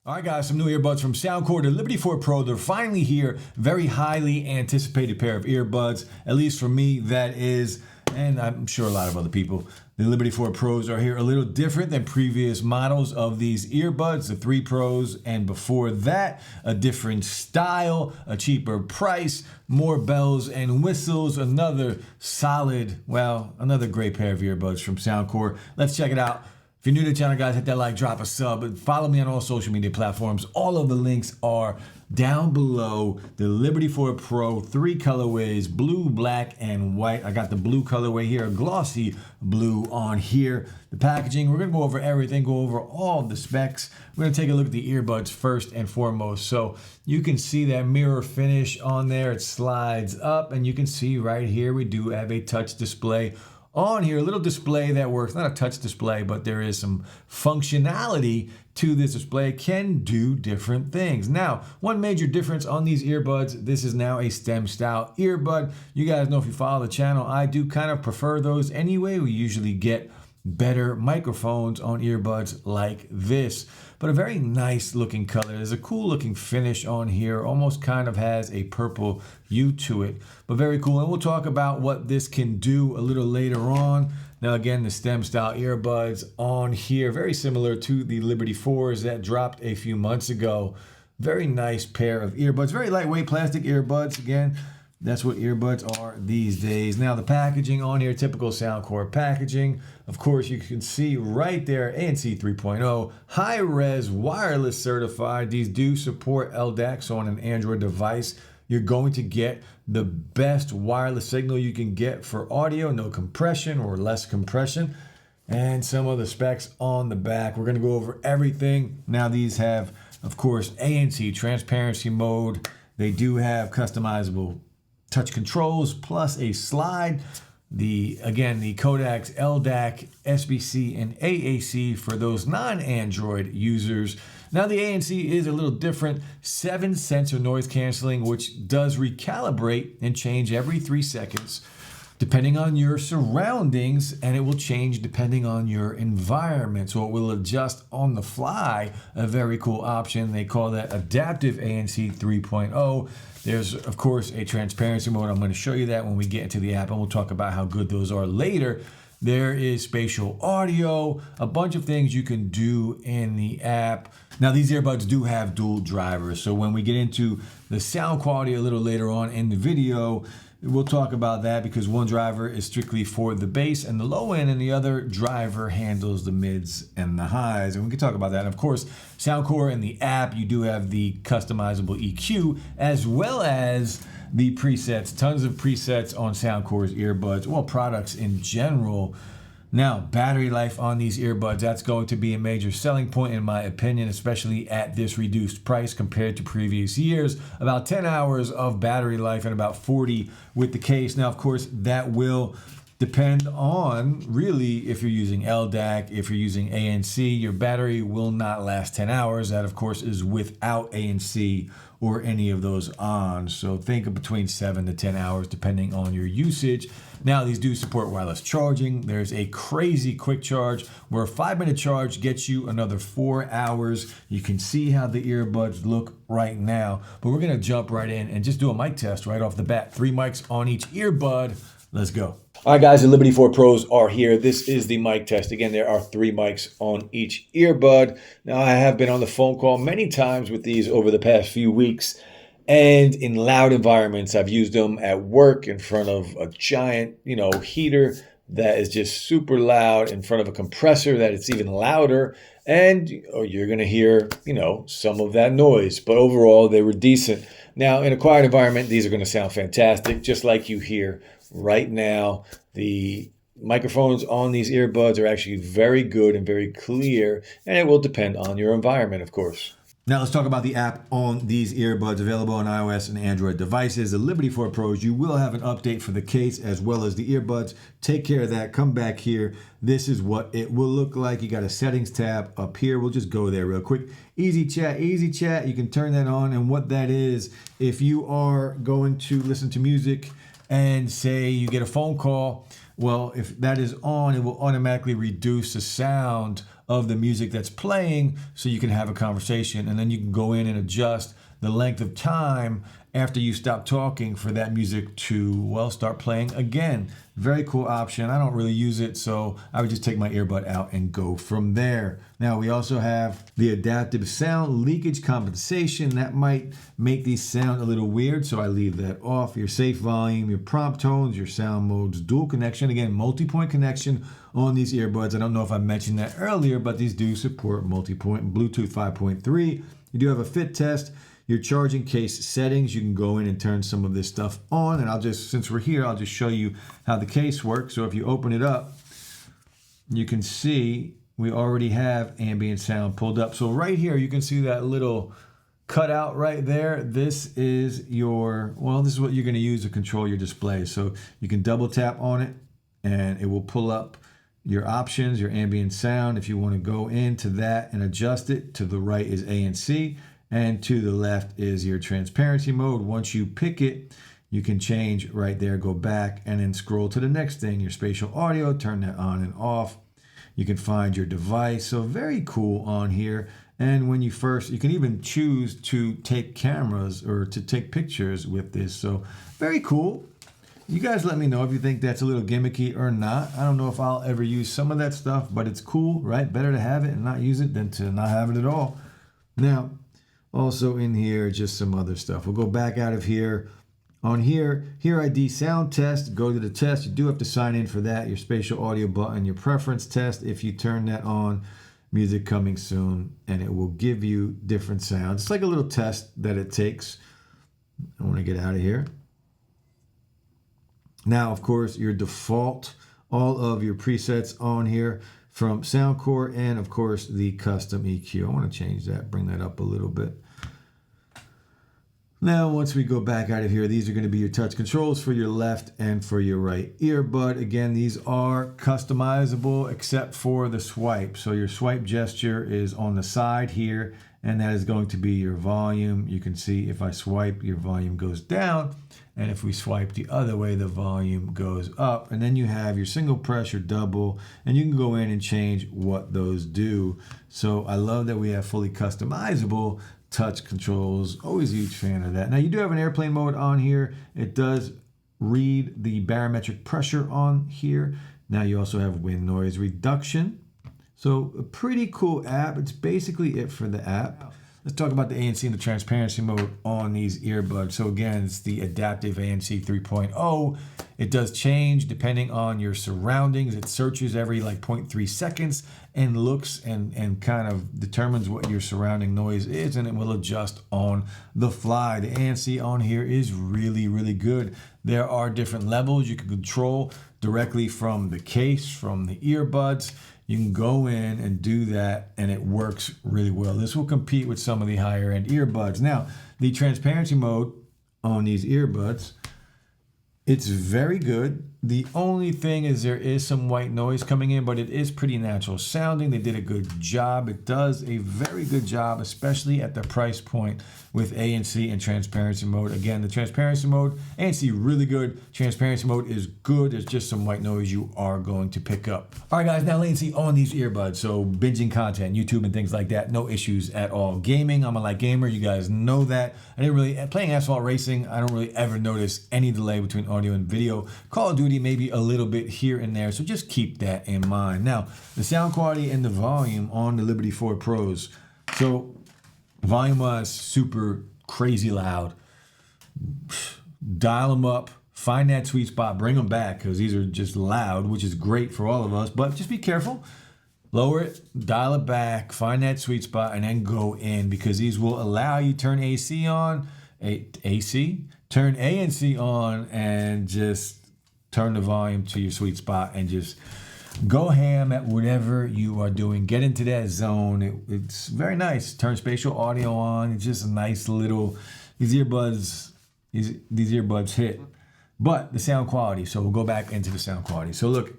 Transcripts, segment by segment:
All right, guys, some new earbuds from SoundCore, the Liberty 4 Pro. They're finally here. Very highly anticipated pair of earbuds, at least for me, that is, and I'm sure a lot of other people. The Liberty 4 Pros are here a little different than previous models of these earbuds, the 3 Pros, and before that, a different style, a cheaper price, more bells and whistles, another solid, well, another great pair of earbuds from SoundCore. Let's check it out. If you're new to the channel, guys, hit that like, drop a sub, follow me on all social media platforms. All of the links are down below. The Liberty 4 Pro, 3 colorways, blue, black, and white. I got the blue colorway here, a glossy blue on here. The packaging, we're gonna go over everything, go over all the specs. We're gonna take a look at the earbuds first and foremost. So you can see that mirror finish on there. It slides up, and you can see right here, we do have a touch display on here, a little display that works, not a touch display, but there is some functionality to this display. It can do different things. Now, one major difference on these earbuds, this is now a stem style earbud. You guys know if you follow the channel, I do kind of prefer those anyway. We usually get better microphones on earbuds like this, but a very nice looking color. There's a cool looking finish on here, almost kind of has a purple hue to it, but very cool. And we'll talk about what this can do a little later on. Now again, the stem style earbuds on here, very similar to the Liberty 4s that dropped a few months ago. Very nice pair of earbuds, very lightweight plastic earbuds. Again, that's what earbuds are these days. Now the packaging on here, typical SoundCore packaging. Of course, you can see right there, ANC 3.0, high-res wireless certified. These do support LDAC, so on an Android device, you're going to get the best wireless signal you can get for audio, no compression or less compression. And some of the specs on the back. We're gonna go over everything. Now these have, of course, ANC, transparency mode. They do have customizable touch controls plus a slide. The codecs LDAC, SBC, and AAC for those non-Android users. Now the ANC is a little different. 7 sensor noise canceling, which does recalibrate and change every 3 seconds depending on your surroundings, and it will change depending on your environment. So it will adjust on the fly, a very cool option. They call that adaptive ANC 3.0. There's, of course, a transparency mode. I'm going to show you that when we get into the app, and we'll talk about how good those are later. There is spatial audio, a bunch of things you can do in the app. Now, these earbuds do have dual drivers, so when we get into the sound quality a little later on in the video, we'll talk about that because one driver is strictly for the bass and the low end, and the other driver handles the mids and the highs. And we can talk about that. And of course, SoundCore in the app, you do have the customizable EQ as well as the presets. Tons of presets on SoundCore's earbuds, well, products in general. Now, battery life on these earbuds, that's going to be a major selling point in my opinion, especially at this reduced price compared to previous years. About 10 hours of battery life and about 40 with the case. Now, of course, that will depend on really if you're using LDAC, if you're using ANC, your battery will not last 10 hours. That, of course, is without ANC or any of those on. So think of between 7 to 10 hours depending on your usage. Now, these do support wireless charging. There's a crazy quick charge where a 5-minute charge gets you another 4 hours. You can see how the earbuds look right now, but we're gonna jump right in and just do a mic test right off the bat. 3 mics on each earbud. Let's go. All right, guys, the Liberty 4 Pros are here. This is the mic test. Again, there are 3 mics on each earbud. Now, I have been on the phone call many times with these over the past few weeks, and in loud environments. I've used them at work in front of a giant, heater that is just super loud, in front of a compressor that it's even louder, and you're going to hear, some of that noise. But overall, they were decent. Now, in a quiet environment, these are going to sound fantastic, just like you hear right now. The microphones on these earbuds are actually very good and very clear, and it will depend on your environment, of course. Now let's talk about the app on these earbuds, available on iOS and Android devices. The Liberty 4 Pros, you will have an update for the case as well as the earbuds. Take care of that. Come back here. This is what it will look like. You got a settings tab up here. We'll just go there real quick. Easy chat, easy chat. You can turn that on, and what that is, if you are going to listen to music and say you get a phone call, well, if that is on, it will automatically reduce the sound of the music that's playing so you can have a conversation, and then you can go in and adjust the length of time after you stop talking for that music to, well, start playing again. Very cool option. I don't really use it, so I would just take my earbud out and go from there. Now, we also have the adaptive sound leakage compensation. That might make these sound a little weird, so I leave that off. Your safe volume, your prompt tones, your sound modes, dual connection. Again, multi-point connection on these earbuds. I don't know if I mentioned that earlier, but these do support multi-point. Bluetooth 5.3. You do have a fit test. Your charging case settings, you can go in and turn some of this stuff on. And I'll just, since we're here, I'll just show you how the case works. So if you open it up, you can see we already have ambient sound pulled up. So right here, you can see that little cutout right there. This is your, well, this is what you're going to use to control your display. So you can double tap on it and it will pull up your options, your ambient sound. If you want to go into that and adjust it, to the right is ANC. And to the left is your transparency mode. Once you pick it, you can change right there, go back, and then scroll to the next thing, your spatial audio, turn that on and off. You can find your device. So very cool on here. And when you first, you can even choose to take cameras or to take pictures with this. So very cool. You guys let me know if you think that's a little gimmicky or not. I don't know if I'll ever use some of that stuff, but it's cool, right? Better to have it and not use it than to not have it at all. Now, also in here, just some other stuff. We'll go back out of here. On here, Hear ID sound test, go to the test. You do have to sign in for that. Your spatial audio button, your preference test. If you turn that on, music coming soon, and it will give you different sounds. It's like a little test that it takes. I want to get out of here. Now, of course, your default, all of your presets on here from SoundCore, and of course the custom EQ. I want to change that, bring that up a little bit. Now, once we go back out of here, these are going to be your touch controls for your left and for your right earbud. Again, these are customizable except for the swipe. So your swipe gesture is on the side here, and that is going to be your volume. You can see if I swipe, your volume goes down. And if we swipe the other way, the volume goes up. And then you have your single press, your double, and you can go in and change what those do. So I love that we have fully customizable touch controls. Always a huge fan of that. Now you do have an airplane mode on here. It does read the barometric pressure on here. Now you also have wind noise reduction. So a pretty cool app. It's basically it for the app. Let's talk about the ANC and the transparency mode on these earbuds. So again, it's the adaptive ANC 3.0. It does change depending on your surroundings. It searches every like 0.3 seconds and looks and kind of determines what your surrounding noise is, and it will adjust on the fly. The ANC on here is really, really good. There are different levels you can control directly from the case, from the earbuds. You can go in and do that, and it works really well. This will compete with some of the higher end earbuds. Now, the transparency mode on these earbuds, it's very good. The only thing is there is some white noise coming in, but it is pretty natural sounding. They did a good job. It does a very good job, especially at the price point with ANC and transparency mode. Again, the transparency mode, ANC really good. Transparency mode is good. There's just some white noise you are going to pick up. All right, guys, now latency on these earbuds. So binging content, YouTube and things like that, no issues at all. Gaming, I'm a light gamer. You guys know that. I didn't really, playing asphalt racing, I don't really ever notice any delay between audio and video. Call of Duty, maybe a little bit here and there, so just keep that in mind. Now, the sound quality and the volume on the Liberty 4 Pros. So, volume-wise, super crazy loud. Dial them up, find that sweet spot, bring them back, because these are just loud, which is great for all of us, but just be careful. Lower it, dial it back, find that sweet spot, and then go in, because these will allow you to turn AC on, turn ANC on, and just turn the volume to your sweet spot and just go ham at whatever you are doing. Get into that zone. It's very nice. Turn spatial audio on. It's just a nice little, these earbuds hit. But the sound quality, so we'll go back into the sound quality. So look,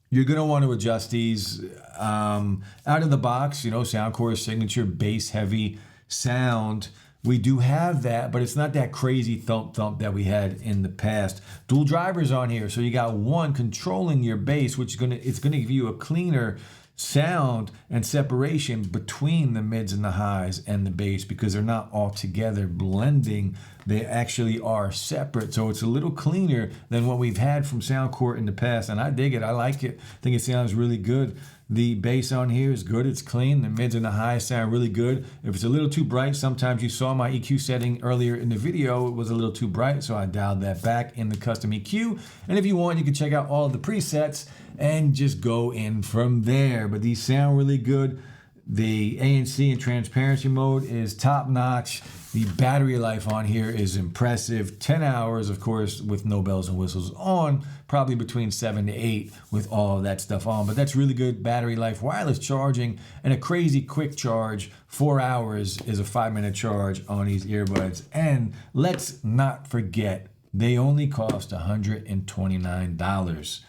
you're going to want to adjust these out of the box. You know, SoundCore's signature bass heavy sound. We do have that, but it's not that crazy thump that we had in the past. Dual drivers on here, so you got one controlling your bass, which it's gonna give you a cleaner sound and separation between the mids and the highs and the bass, because they're not all together blending. They actually are separate. So it's a little cleaner than what we've had from SoundCore in the past. And I dig it. I like it. I think it sounds really good. The bass on here is good. It's clean. The mids and the highs sound really good. If it's a little too bright, sometimes you saw my EQ setting earlier in the video. It was a little too bright, so I dialed that back in the custom EQ. And if you want, you can check out all of the presets and just go in from there. But these sound really good. The ANC and transparency mode is top notch. The battery life on here is impressive. 10 hours, of course, with no bells and whistles on, probably between 7 to 8 with all of that stuff on. But that's really good battery life, wireless charging, and a crazy quick charge. 4 hours is a 5-minute charge on these earbuds. And let's not forget, they only cost $129.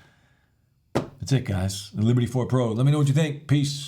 That's it, guys. The Liberty 4 Pro. Let me know what you think. Peace.